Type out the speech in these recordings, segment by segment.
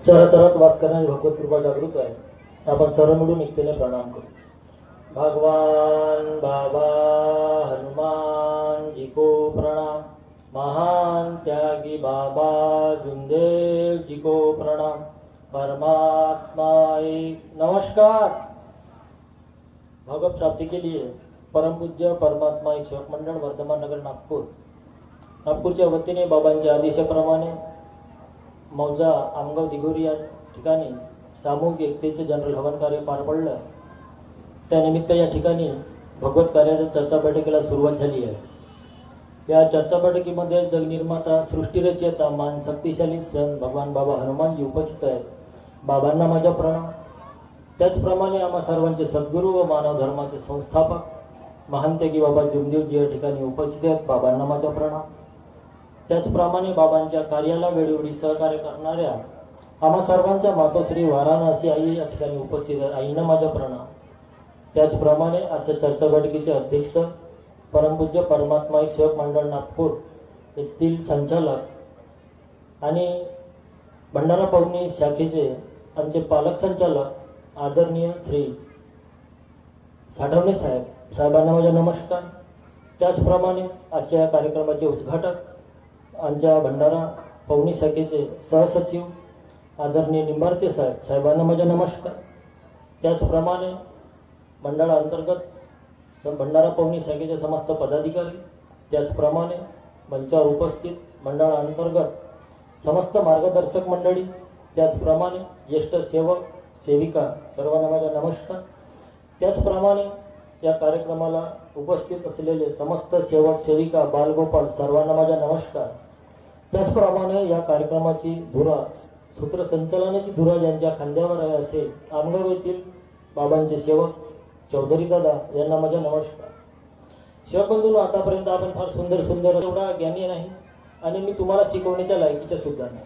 चराचरात वास करणारी भगवत कृपा जागृत आहे. आपण सर्व मिळून एकतेने प्रणाम करू. भगवान बाबा हनुमान जी को प्रणाम. महान त्यागी बाबा जुंदेव जी को प्रणाम. परमात्मा एक. नमस्कार. भगवत प्राप्ति के लिए परम पूज्य परमात्मा एक सेवक मंडळ वर्धमान नगर नागपूरच्या वतीने बाबांच्या आदेशाप्रमाणे मौजा आमगाव दिघोरी या ठिकाणी सामूहिक एकतेचे जनरल हवन कार्य पार पडलं. त्यानिमित्त या ठिकाणी भगवत कार्याच्या चर्चा बैठकीला सुरुवात झाली आहे. या चर्चा बैठकीमध्ये जगनिर्माता सृष्टीरचयिता मान शक्तिशाली स्वयं भगवान बाबा हनुमानजी उपस्थित आहेत. बाबांना माझा प्रणाम. त्याचप्रमाणे आम्हा सर्वांचे सद्गुरू व मानव धर्माचे संस्थापक महान त्यागी बाबा जुमदेवजी या ठिकाणी उपस्थित आहेत. बाबांना माझा प्रणाम. त्याचप्रमाणे बाबांच्या कार्याला वेळोवेळी सहकार्य करणाऱ्या आम्हा सर्वांच्या मातोश्री वाराणसी आई या ठिकाणी उपस्थित आहेत. आईंना माझा प्रणाम. त्याचप्रमाणे आजच्या चर्चा बैठकीचे अध्यक्ष परमपूज्य परमात्मा एक सेवक मंडळ नागपूर येथील संचालक आणि भंडारा पवनी शाखेचे आमचे पालक संचालक आदरणीय श्री साठवणे साहेबांना माझा नमस्कार. त्याचप्रमाणे आजच्या या कार्यक्रमाचे उद्घाटक आमच्या भंडारा पवनी शाखेचे सहसचिव आदरणीय निंबारके साहेबांना माझा नमस्कार. त्याचप्रमाणे मंडळाअंतर्गत भंडारा पवनी शाखेचे समस्त पदाधिकारी, त्याचप्रमाणे मंचावर उपस्थित मंडळाअंतर्गत समस्त मार्गदर्शक मंडळी, त्याचप्रमाणे ज्येष्ठ सेवक सेविका सर्वांना माझा नमस्कार. त्याचप्रमाणे या कार्यक्रमाला उपस्थित असलेले समस्त सेवक सेविका बालगोपाल सर्वांना माझा नमस्कार. त्याचप्रमाणे या कार्यक्रमाची धुरा सूत्रसंचालनाची धुरा ज्यांच्या खांद्यावर आहे असे आमगाव येथील बाबांचे सेवक चौधरी दादा यांना माझा नमस्कार. शिवबंधूंनो, आतापर्यंत आपण फार सुंदर एवढा ज्ञानी नाही आणि मी तुम्हाला शिकवण्याच्या लायकीचा सुद्धा नाही,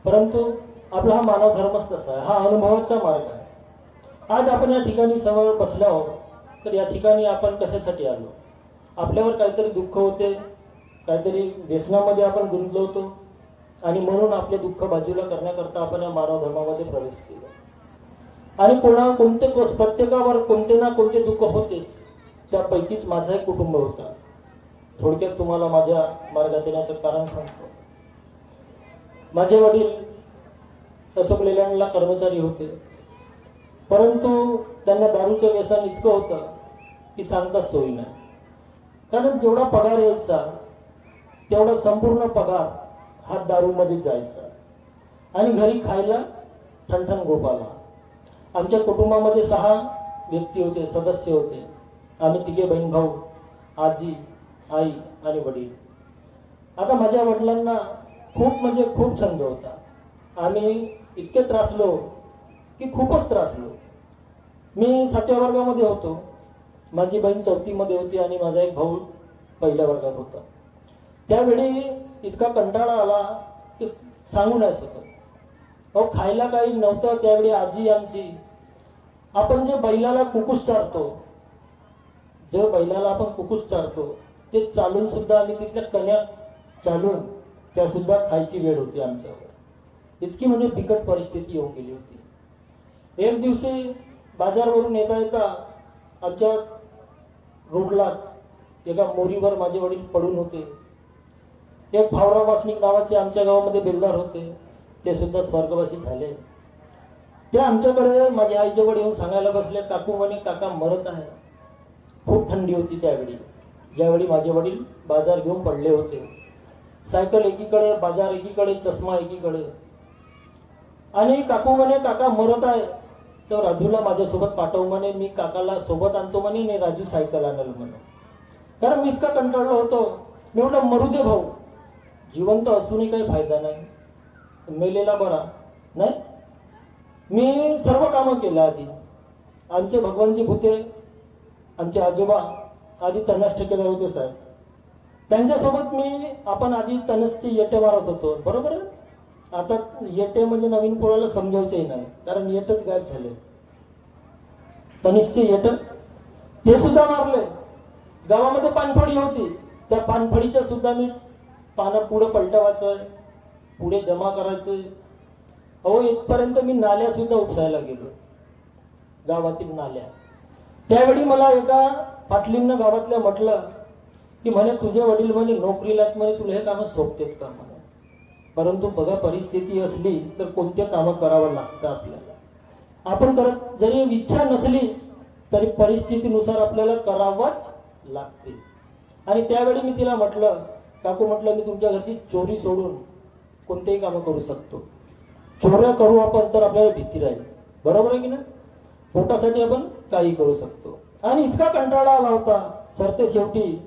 परंतु आपला हा मानव धर्मच तसा आहे, हा अनुभवाचा मार्ग आहे. आज आपण या ठिकाणी समोर बसलो आहोत, तर या ठिकाणी आपण कशासाठी आलो? आपल्यावर काहीतरी दुःख होते, काहीतरी व्यसनामध्ये आपण गुंतलो होतो आणि म्हणून आपले दुःख बाजूला करण्याकरता आपण या मानव धर्मामध्ये प्रवेश केला. आणि प्रत्येकावर कोणते ना कोणते दुःख होतेच. त्यापैकीच माझा एक कुटुंब होता. थोडक्यात तुम्हाला माझ्या मार्गात येण्याचं कारण सांगतो. माझे वडील अशोक लेलँडला कर्मचारी होते, परंतु त्यांना दारूचं व्यसन इतकं होतं की सांगताच सोयी नाही. कारण जेवढा पगार यायचा तेवढा संपूर्ण पगार हा दारूमध्ये जायचा आणि घरी खायला ठणठण गोपाला. आमच्या कुटुंबामध्ये 6 व्यक्ती होते, सदस्य होते. आम्ही 3 बहीण भाऊ, आजी, आई आणि वडील. आता माझ्या वडिलांना खूप छंद होता. आम्ही इतके त्रासलो की खूपच त्रासलो. मी 7व्या वर्गामध्ये होतो, माझी बहीण 4थी मध्ये होती आणि माझा एक भाऊ 1ल्या वर्गात होता. त्यावेळी इतका कंटाळा आला की सांगू नाही शकत. अहो, खायला काही नव्हतं. त्यावेळी आजी आमची, आपण जे बैलाला कुकूस चारतो ते चालून सुद्धा आम्ही तिथल्या कन्या चालून त्या सुद्धा खायची वेळ होती आमच्यावर. इतकी म्हणजे बिकट परिस्थिती येऊन गेली होती. एक दिवशी बाजारवरून येता आमच्या रोडलाच एका मोरीवर माझे वडील पडून होते. एक फावरा वासनिक नावाचे आमच्या गावामध्ये बेलदार होते, ते सुद्धा स्वर्गवासी झाले. ते आमच्याकडे माझ्या आईजवळ येऊन सांगायला बसले, काकू म्हणे काका मरत आहे. खूप थंडी होती त्यावेळी, ज्यावेळी माझे वडील बाजार घेऊन पडले होते. सायकल एकीकडे, बाजार एकीकडे, चष्मा एकीकडे. आणि काकू म्हणे काका मरत आहे, तर राजूला माझ्यासोबत पाठव म्हणे, मी काकाला सोबत आणतो म्हणे आणि राजू सायकल आणल म्हणे. कारण मी इतका कंटाळलो होतो. मी म्हटलं मरू दे भाऊ, जिवंत असूनही काही फायदा नाही, मेलेला बरा नाही. मी सर्व कामं केलं. आधी आमचे भगवानजी भूते, आमचे आजोबा आधी तनस ठेकेदार होते साहेब, त्यांच्यासोबत आपण आधी तनसचे येटे मारत होतो. बरोबर आहे. आता येटे म्हणजे नवीन पोराला समजायचंही नाही, कारण येटच गायब झाले. तनिषचे येट ते सुद्धा मारले. गावामध्ये पानफळी होती, त्या पानफळीच्या सुद्धा मी पानं पुढे पलटवायचं, पुढे जमा करायचं अहो इथपर्यंत मी नाल्या सुद्धा उपसायला गेलो, गावातील नाल्या. त्यावेळी मला एका पाटलींना गावातल्या म्हटलं की म्हणे तुझे वडील म्हणे नोकरीला आहेत म्हणे, तुला हे कामं सोपतेत का म्हणे. परंतु बघा परिस्थिती असली तर कोणते कामं करावं लागतं आपल्याला. आपण करत जरी इच्छा नसली तरी परिस्थितीनुसार आपल्याला करावंच लागते. आणि त्यावेळी मी तिला म्हटलं, काकू म्हटलं मी तुमच्या घरची चोरी सोडून कोणतेही कामं करू शकतो. चोऱ्या करू आपण तर आपल्याला भीती राहील, बरोबर आहे की नाही. पोटासाठी आपण काही करू शकतो. आणि इतका कंटाळा आला होता सरते शेवटी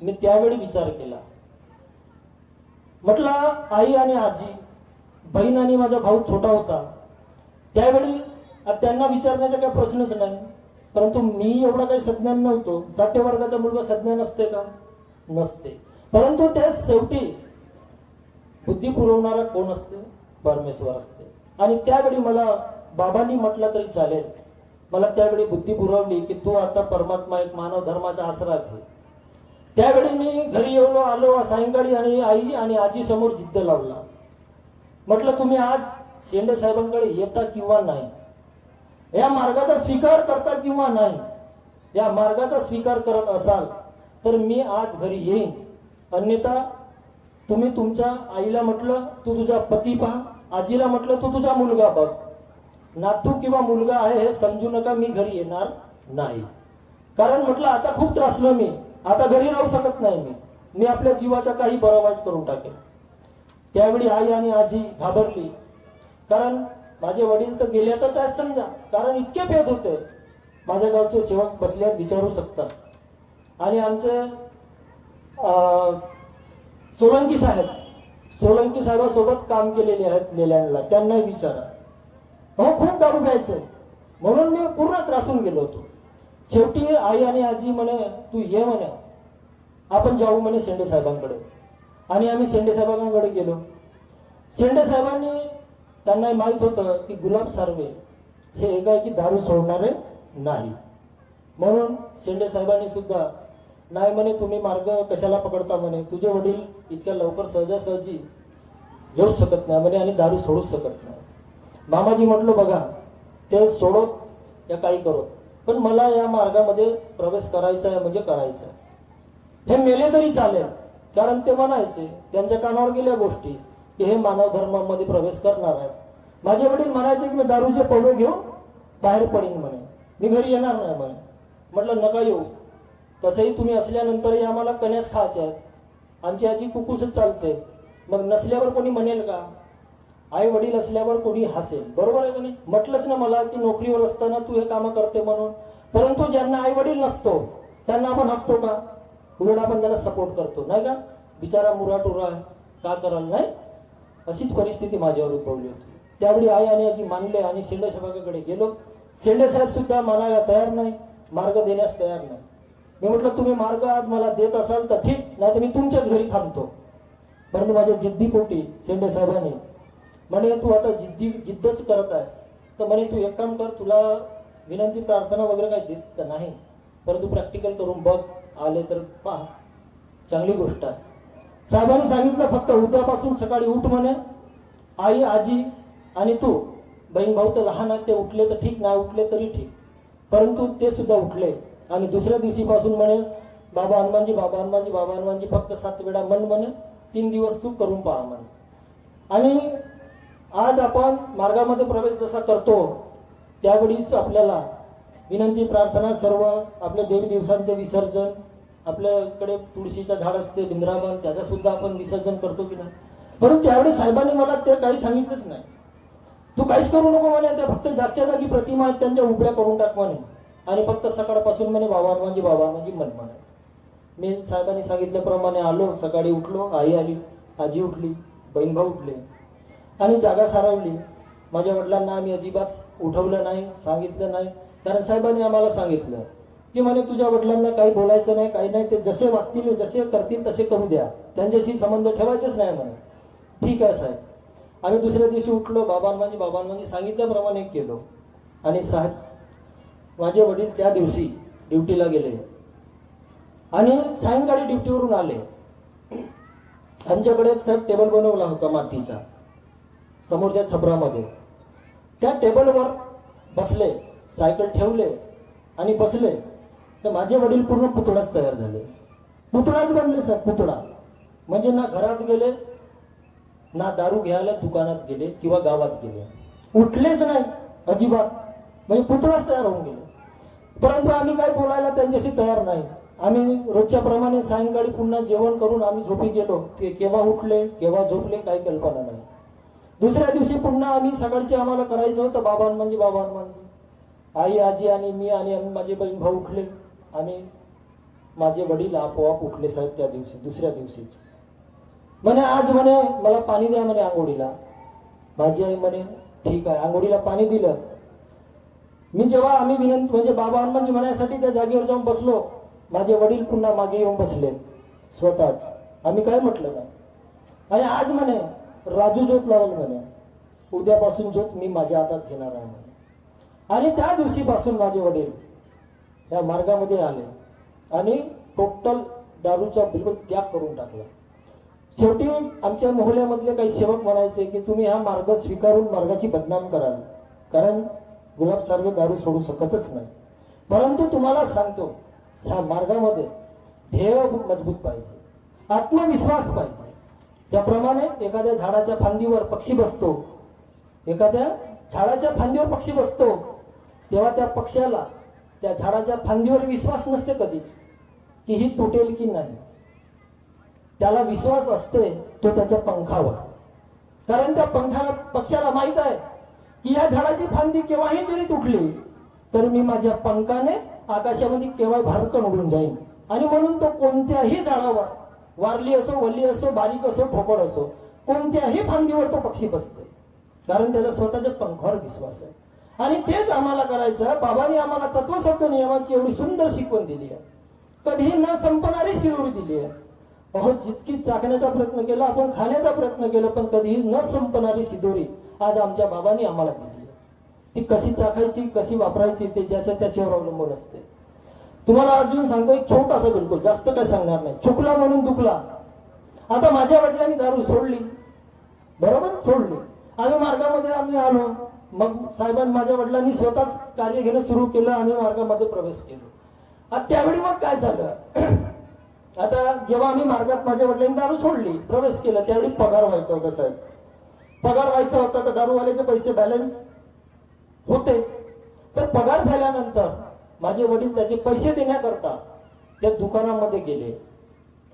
मी त्यावेळी विचार केला. म्हटलं आई आणि आजी, बहीण आणि माझा भाऊ छोटा होता त्यावेळी त्यांना विचारण्याचा काही प्रश्नच नाही. परंतु मी एवढा काही सज्ञान नव्हतो. 6व्या वर्गाचा मुलगा सज्ञान असते का? नसते. परंतु त्या शेवटी बुद्धी पुरवणारा कोण असते? परमेश्वर असते. आणि त्यावेळी मला बाबांनी म्हटलं तरी चालेल, मला त्यावेळी बुद्धी पुरवली की तू आता परमात्मा एक मानव धर्माचा आसरा घे. त्यावेळी मी घरी येऊन आलो सायंकाळी आणि आई आणि आजी समोर जिद्द लावला. म्हटलं तुम्ही आज शेंडे साहेबांकडे येता किंवा नाही, या मार्गाचा स्वीकार करता किंवा नाही. या मार्गाचा स्वीकार करत असाल तर मी आज घरी येईन, अन्यथा तुम्ही तुमच्या आईला म्हटलं तू तुझा पती पहा, आजीला म्हटलं तू तुझा मुलगा बघ. नातू किंवा मुलगा आहे हे समजू नका, मी घरी येणार नाही. कारण म्हटलं आता खूप त्रासलो मी, आता घरी राहू शकत नाही मी आपल्या जीवाचा काही बरं वाईट करून टाकेल. त्यावेळी आई आणि आजी घाबरली, कारण माझे वडील तर गेल्यातच आहेत समजा, कारण इतके भेद होते. माझ्या गावचे सेवक बसल्यात विचारू शकतात. आणि आमचे सोलंकी साहेबासोबत काम केलेले आहेत लेलँडला, त्यांनाही विचारा. हो खूप दारू प्यायचं म्हणून मी पूर्ण त्रासून गेलो होतो. शेवटी आई आणि आजी म्हणे तू ये म्हणे, आपण जाऊ म्हणे शेंडे साहेबांकडे. आणि आम्ही शेंडे साहेबांकडे गेलो. शेंडे साहेबांनी, त्यांना माहित होतं की गुलाब सार्वे हे एकाएकी दारू सोडणारे नाही. म्हणून शेंडे साहेबांनी सुद्धा नाही म्हणे तुम्ही मार्ग कशाला पकडता म्हणे, तुझे वडील इतक्या लवकर सहजासहजी येऊ शकत नाही म्हणे आणि दारू सोडूच शकत नाही. मामाजी म्हटलं बघा ते सोडत या काही करत, पण मला या मार्गामध्ये प्रवेश करायचा आहे म्हणजे करायचा आहे. हे मेले तरी चालेल, कारण ते म्हणायचे त्यांच्या कानावर गेल्या गोष्टी की हे मानव धर्मामध्ये प्रवेश करणार आहेत. माझे वडील म्हणायचे की मी दारूचे पवडे घेऊन बाहेर पडीन म्हणे, मी घरी येणार नाही म्हणे. म्हटलं नका येऊ, तसंही तुम्ही असल्यानंतरही आम्हाला कन्याच खायच्या आहेत, आमची आजी कुकूसच चालते. मग नसल्यावर कोणी म्हणेल का? आई वडील असल्यावर कोणी हसेल, बरोबर आहे का नाही. म्हटलंच ना मला की नोकरीवर असताना तू हे काम करते म्हणून. परंतु ज्यांना आई वडील नसतो त्यांना आपण हसतो का? उलट आपण त्यांना सपोर्ट करतो नाही का, बिचारा मुराटुरा का कराल नाही. अशीच परिस्थिती माझ्यावर उद्भवली होती. त्यावेळी आई आणि आजी मानले आणि शेंडे साहेबांकडे गेलो. शेंडे साहेब सुद्धा मानायला तयार नाही, मार्ग देण्यास तयार नाही. मी म्हटलं तुम्ही मार्ग आज मला देत असाल तर ठीक, नाही तर मी तुमच्याच घरी थांबतो. परंतु माझ्या जिद्दीपोटी शेंडे साहेबांनी म्हणे तू आता जिद्दच करत आहेस तर म्हणे तू एक काम कर, तुला विनंती प्रार्थना वगैरे काही देत तर नाही, परंतु प्रॅक्टिकल करून बघ, आले तर पहा, चांगली गोष्ट आहे. साहेबांनी सांगितलं फक्त उद्यापासून सकाळी उठ म्हणे, आई आजी आणि तू, बहीण भाऊ तर लहान आहेत ते उठले तर ठीक, नाही उठले तरी ठीक. परंतु ते सुद्धा उठले आणि दुसऱ्या दिवशीपासून म्हणे बाबा हनुमानजी फक्त 7 वेळा म्हणे, 3 दिवस तू करून पहा म्हणे. आणि आज आपण मार्गामध्ये प्रवेश जसा करतो त्यावेळीच आपल्याला विनंती प्रार्थना, सर्व आपल्या देवी दिवसांचे विसर्जन, आपल्याकडे तुळशीचं झाड असते बिंद्रावन, त्याचा सुद्धा आपण विसर्जन करतो की नाही. परंतु त्यावेळी साहेबांनी मला ते काही सांगितलंच नाही. तू काहीच करू नको म्हणे, त्या फक्त जागच्या जागी प्रतिमा आहेत त्यांच्या उभ्या करून टाक म्हणे आणि फक्त सकाळपासून म्हणे बाबा हनुमानजी म्हणे. मी साहेबांनी सांगितल्याप्रमाणे आलो, सकाळी उठलो, आई आली, आजी उठली, बहीण भाऊ उठले आणि जागा सारवली. माझ्या वडिलांना आम्ही अजिबात उठवलं नाही, सांगितलं नाही, कारण साहेबांनी आम्हाला सांगितलं की म्हणे तुझ्या वडिलांना काही बोलायचं नाही, काही नाही, ते जसे वागतील जसे करतील तसे करू द्या, त्यांच्याशी संबंध ठेवायचेच नाही म्हणे. ठीक आहे साहेब. आम्ही दुसऱ्या दिवशी उठलो, बाबा हनुमानजी सांगितल्याप्रमाणे केलो. आणि साहेब माझे वडील त्या दिवशी ड्युटीला गेले आणि सायंकाळी ड्युटीवरून आले. आमच्याकडे साहेब टेबल बनवला होता मातीचा समोरच्या छपरामध्ये, त्या टेबलवर बसले, सायकल ठेवले आणि बसले, तर माझे वडील पूर्ण पुतळाच तयार झाले. पुतळाच बनले सर, पुतळा. म्हणजे ना घरात गेले, ना दारू घ्यायला दुकानात गेले किंवा गावात गेले, उठलेच नाही अजिबात. म्हणजे पुतळाच तयार होऊन गेले. परंतु आम्ही काय बोलायला त्यांच्याशी तयार नाही. आम्ही रोजच्या प्रमाणे सायंकाळी पुन्हा जेवण करून आम्ही झोपी गेलो. ते केव्हा उठले केव्हा झोपले काही कल्पना नाही. दुसऱ्या दिवशी पुन्हा आम्ही सकाळचे आम्हाला करायचं होतं बाबां म्हणजे आई आजी आणि मी आणि माझे बहीण भाऊ उठले आणि माझे वडील आपोआप उठले साहेब त्या दिवशी. दुसऱ्या दिवशीच म्हणे आज म्हणे मला पाणी द्या म्हणे आंघोळीला. माझी आई म्हणे ठीक आहे. आंघोळीला पाणी दिलं. मी जेव्हा आम्ही विनंती म्हणजे बाबा हनुमानजी म्हणायसाठी त्या जागेवर जाऊन बसलो, माझे वडील पुन्हा मागे येऊन बसले स्वतःच. आम्ही काय म्हटलं नाही. आणि आज म्हणे राजू ज्योत लावल म्हणे, उद्यापासून ज्योत मी माझ्या हातात घेणार आहे म्हणे. आणि त्या दिवशीपासून माझे वडील या मार्गामध्ये आले आणि टोटल दारूचा बिलकुल त्याग करून टाकला. शेवटी आमच्या मोहल्ल्यामधले काही सेवक म्हणायचे की तुम्ही हा मार्ग स्वीकारून मार्गाची बदनाम कराल, कारण गुलाब सारखे दारू सोडू शकतच नाही. परंतु तुम्हाला सांगतो, ह्या मार्गामध्ये ध्येय मजबूत पाहिजे, आत्मविश्वास पाहिजे. त्याप्रमाणे एखाद्या झाडाच्या फांदीवर पक्षी बसतो, एखाद्या झाडाच्या फांदीवर पक्षी बसतो, तेव्हा त्या पक्ष्याला त्या झाडाच्या फांदीवर विश्वास नसते कधीच की ही तुटेल की नाही. त्याला विश्वास असते तो त्याच्या पंखावर, कारण त्या पक्षाला माहित आहे की या झाडाची फांदी केव्हाही जरी तुटली तर मी माझ्या पंखाने आकाशामध्ये केव्हा भरकन उडून जाईन. आणि म्हणून तो कोणत्याही झाडावर, वारली असो वल्ली असो बारीक असो ठोकळ असो, कोणत्याही फांदीवर तो पक्षी बसते, कारण त्याचा स्वतःच्या पंखावर विश्वास आहे. आणि तेच आम्हाला करायचं. बाबांनी आम्हाला तत्वशब्द नियमाची एवढी सुंदर शिकवण दिली आहे, कधीही न संपणारी शिदोरी दिली आहे. अहो जितकी चाकण्याचा प्रयत्न केला आपण, खाण्याचा प्रयत्न केला, पण कधीही न संपणारी शिदोरी आज आमच्या बाबांनी आम्हाला दिली आहे. ती कशी चाकायची कशी वापरायची ते ज्याच्या त्याच्यावर अवलंबून असते. तुम्हाला अजून सांगतो एक छोटासा, बिलकुल जास्त काय सांगणार नाही. चुकला म्हणून दुखला. आता माझ्या वडिलांनी दारू सोडली, बरोबर सोडली. आम्ही मार्गामध्ये आलो, मग साहेबांनी माझ्या वडिलांनी स्वतःच कार्य घेणं सुरू केलं आणि मार्गामध्ये प्रवेश केलो. आता त्यावेळी मग काय झालं, आता जेव्हा आम्ही मार्गात माझ्या वडिलांनी दारू सोडली प्रवेश केला, त्यावेळी पगार व्हायचा होता साहेब. पगार व्हायचा होता तर दारूवाल्याचे पैसे बॅलन्स होते. तर पगार झाल्यानंतर माझे वडील त्याचे पैसे देण्याकरता त्या दुकानामध्ये गेले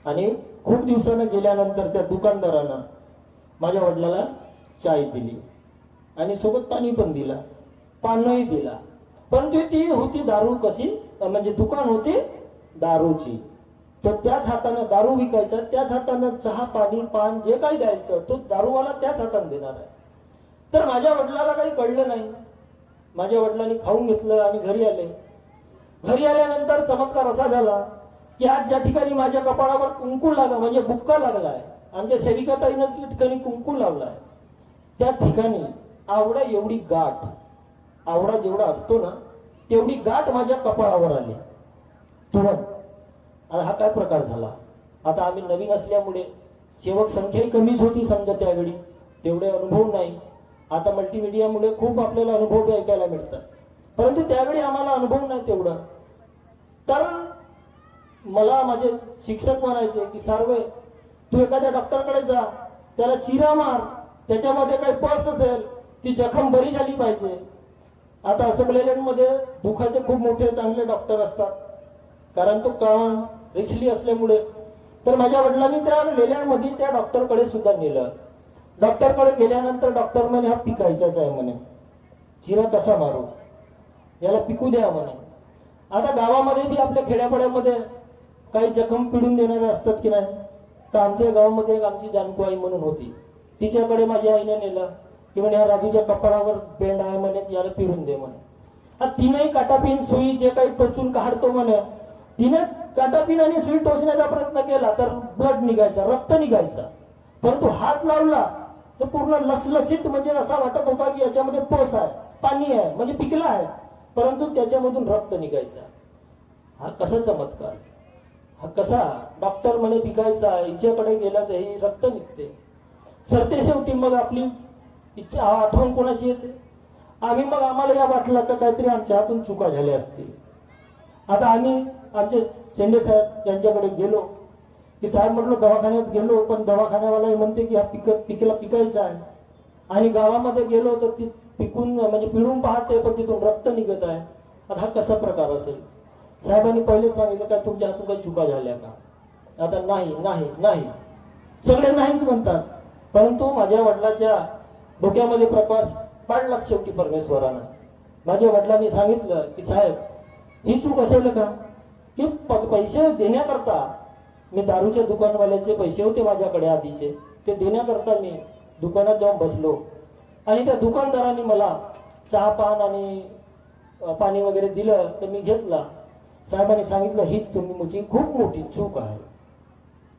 आणि खूप दिवसानं गेल्यानंतर त्या दुकानदारानं माझ्या वडिलाला चाय दिली आणि सोबत पाणी पण दिला, पानही दिला. पण ती होती दारू कशी, म्हणजे दुकान होती दारूची. तो त्याच हाताने दारू विकायचा, त्याच हाताने चहा पाणी पान जे काही द्यायचं तो दारूवाला त्याच हाताने देणार आहे. तर माझ्या वडिलाला काही कळलं नाही. माझ्या वडिलांनी खाऊन घेतलं आणि घरी आले. घरी आल्यानंतर चमत्कार असा झाला की आज ज्या ठिकाणी माझ्या कपाळावर कुंकू लागला, म्हणजे बुक्का लागलाय, आमच्या सेविकाताईनं त्या ठिकाणी कुंकू लावलाय, त्या ठिकाणी आवडा एवढी गाठ, आवडा जेवढा असतो ना तेवढी गाठ माझ्या कपाळावर आली तुरंत. हा काय प्रकार झाला. आता आम्ही नवीन असल्यामुळे सेवक संख्याही कमीच होती समजा त्यावेळी, तेवढे अनुभव नाही. आता मल्टीमीडियामुळे खूप आपल्याला अनुभव ऐकायला मिळतात, परंतु त्यावेळी आम्हाला अनुभव नाही तेवढा. तर मला माझे शिक्षक म्हणायचे की सार्वे तू एखाद्या डॉक्टरकडे जा, त्याला चिरा मार, त्याच्यामध्ये काही पस असेल ती जखम बरी झाली पाहिजे. आता सगळ्यांमध्ये दुखाचे खूप मोठे चांगले डॉक्टर असतात, कारण तो काम रिक्सली असल्यामुळे. तर माझ्या वडिलांनी त्या लेल्यामध्ये त्या डॉक्टरकडे सुद्धा नेलं. डॉक्टरकडे गेल्यानंतर डॉक्टर म्हणे हा पिकायचाच आहे म्हणे, चिरा कसा मारू, याला पिकू द्या म्हणे. आता गावामध्ये बी आपल्या खेड्यापाड्यामध्ये काही जखम पिळून देणारे असतात की नाही. तर आमच्या गावामध्ये एक आमची जानकू आई म्हणून होती, तिच्याकडे माझ्या आईने नेलं की म्हणे हा राजूच्या कपाळावर बेंड आहे म्हणे, याला पिळून दे म्हणे. तिनेही काटापिन सुई जे काही टोचून काढतो म्हणे, तिने काटापिन आणि सुई टोचण्याचा प्रयत्न केला तर ब्लड निघायचा, रक्त निघायचा. परंतु हात लावला तर पूर्ण लसलसीत, म्हणजे असा वाटत होता की याच्यामध्ये पस आहे, पाणी आहे, म्हणजे पिकला आहे, परंतु त्याच्यामधून रक्त निघायचा. हा कसा चमत्कार, हा कसा डॉक्टर म्हणे पिकायचा, हिच्याकडे गेला तर ही रक्त निघते. सरते शेवटी मग आपली इच्छा आठवण कोणाची येते, मग आम्हाला या वाटलं का काहीतरी आमच्या हातून चुका झाल्या असतील. आता आम्ही आमचे शेंडे साहेब यांच्याकडे गेलो की साहेब म्हटलं दवाखान्यात गेलो, पण दवाखान्यावाला म्हणते की हा पिकेला पिकायचा आहे. आणि गावामध्ये गेलो तर ती पिकून म्हणजे पिळून पाहते पण तिथून रक्त निघत आहे. आता हा कसा प्रकार असेल. साहेबांनी पहिलेच सांगितलं काय तुमच्या हातून काही चुका झाल्या का. आता नाही नाही नाही सगळे नाहीच म्हणतात. परंतु माझ्या वडिलांच्या डोक्यामध्ये प्रकाश पाडलाच शेवटी परमेश्वरानं. माझ्या वडिलांनी सांगितलं की साहेब ही चूक असेल का की पैसे देण्याकरता मी दारूच्या दुकानवाल्याचे पैसे होते माझ्याकडे आधीचे, ते देण्याकरता मी दुकानात जाऊन बसलो आणि त्या दुकानदारांनी मला चहा पान आणि पाणी वगैरे दिलं तर मी घेतला. साहेबांनी सांगितलं हीच तुमची खूप मोठी चूक आहे,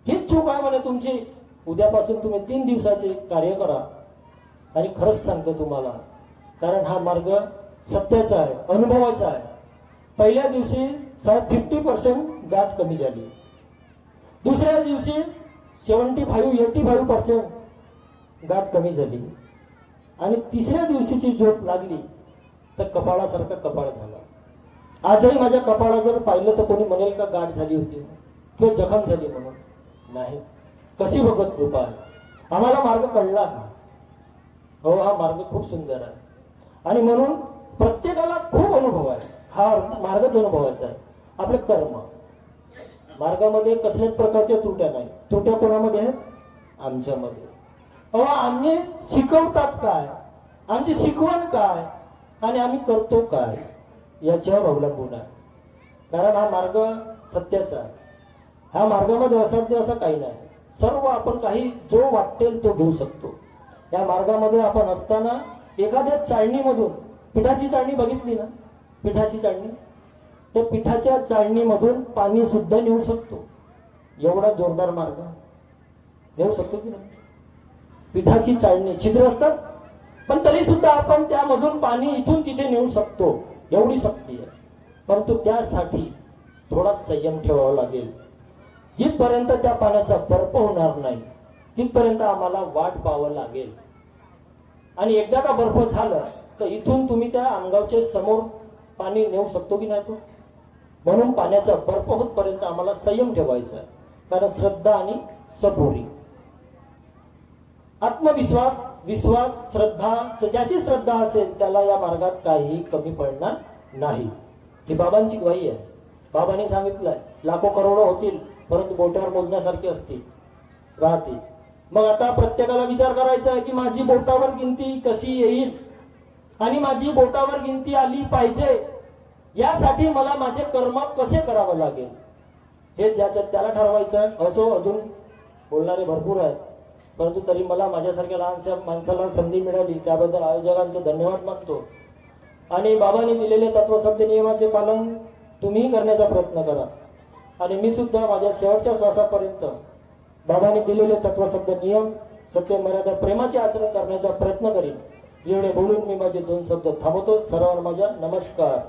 हीच चूक आहे म्हणे तुमची. उद्यापासून तुम्ही 3 दिवसाचे कार्य करा. आणि खरंच सांगतो तुम्हाला, कारण हा मार्ग सत्याचा आहे, अनुभवाचा आहे. पहिल्या दिवशी 50% गाठ कमी झाली, दुसऱ्या दिवशी 75-85% गाठ कमी झाली आणि तिसऱ्या दिवशीची झोप लागली तर कपाळासारखा कपाळ झाला. आजही माझ्या कपाळा जर पाहिलं तर कोणी म्हणेल का गाठ झाली होती किंवा जखम झाली म्हणून. नाही, कशी भगवत कृपा आहे. आम्हाला मार्ग कळला का. हो, हा मार्ग खूप सुंदर आहे आणि म्हणून प्रत्येकाला खूप अनुभव आहे. हा मार्गच अनुभवाचा आहे. आपले कर्म मार्गामध्ये कसल्याच प्रकारच्या त्रुट्या नाही. त्रुट्या कोणामध्ये आहेत? आमच्यामध्ये. आम्ही शिकवतात काय, आमची शिकवण काय आणि आम्ही करतो काय याच्यावर अवलंबून आहे. कारण हा मार्ग सत्याचा आहे. ह्या मार्गामध्ये असाध्य असं काही नाही. सर्व आपण काही जो वाटेल तो घेऊ शकतो. या मार्गामध्ये आपण असताना एखाद्या चाळणीमधून, पिठाची चाळणी बघितली ना, पिठाची चाळणी, त्या पिठाच्या चाळणीमधून पाणी सुद्धा नेऊ शकतो. एवढा जोरदार मार्ग नेऊ शकतो की नाही. पिठाची चाळणी छिद्र असतात पण तरी सुद्धा आपण त्यामधून पाणी इथून तिथे नेऊ शकतो, एवढी शक्ती आहे. परंतु त्यासाठी थोडा संयम ठेवावा लागेल. जिथपर्यंत त्या पाण्याचा बर्फ होणार नाही तिथपर्यंत आम्हाला वाट पाहावं लागेल. आणि एकदा का बर्फ झालं तर इथून तुम्ही त्या अंगावच्या समोर पाणी नेऊ शकतो की नाही तो. म्हणून पाण्याचा बर्फ होतपर्यंत आम्हाला संयम ठेवायचा आहे. कारण श्रद्धा आणि सबुरी, आत्मविश्वास, विश्वास, श्रद्धा, ज्याची श्रद्धा असेल त्याला या मार्गात काही कमी पडणार नाही. ही बाबांची ग्वाही आहे. बाबांनी सांगितलंय लाखो करोडो होतील परंतु बोटावर मोजण्यासारखी असतील राहतील. मग आता प्रत्येकाला विचार करायचा आहे की माझी बोटावर गिनती कशी येईल आणि माझी बोटावर गिनती आली पाहिजे यासाठी मला माझे कर्म कसे करावं लागेल हे ज्याच्यात त्याला ठरवायचं आहे. असो, अजून बोलणारे भरपूर आहेत परंतु तरी मला माझ्यासारख्या लहानशा माणसाला संधी मिळाली त्याबद्दल आयोजकांचे धन्यवाद मानतो. आणि बाबांनी दिलेले तत्वशब्द नियमाचे पालन तुम्हीही करण्याचा प्रयत्न करा. आणि मी सुद्धा माझ्या शेवटच्या श्वासापर्यंत बाबांनी दिलेले तत्वशब्द नियम, सत्य, मर्यादा, प्रेमाचे आचरण करण्याचा प्रयत्न करीन. एवढे बोलून मी माझे 2 शब्द थांबवतो. सर्वांना माझा नमस्कार.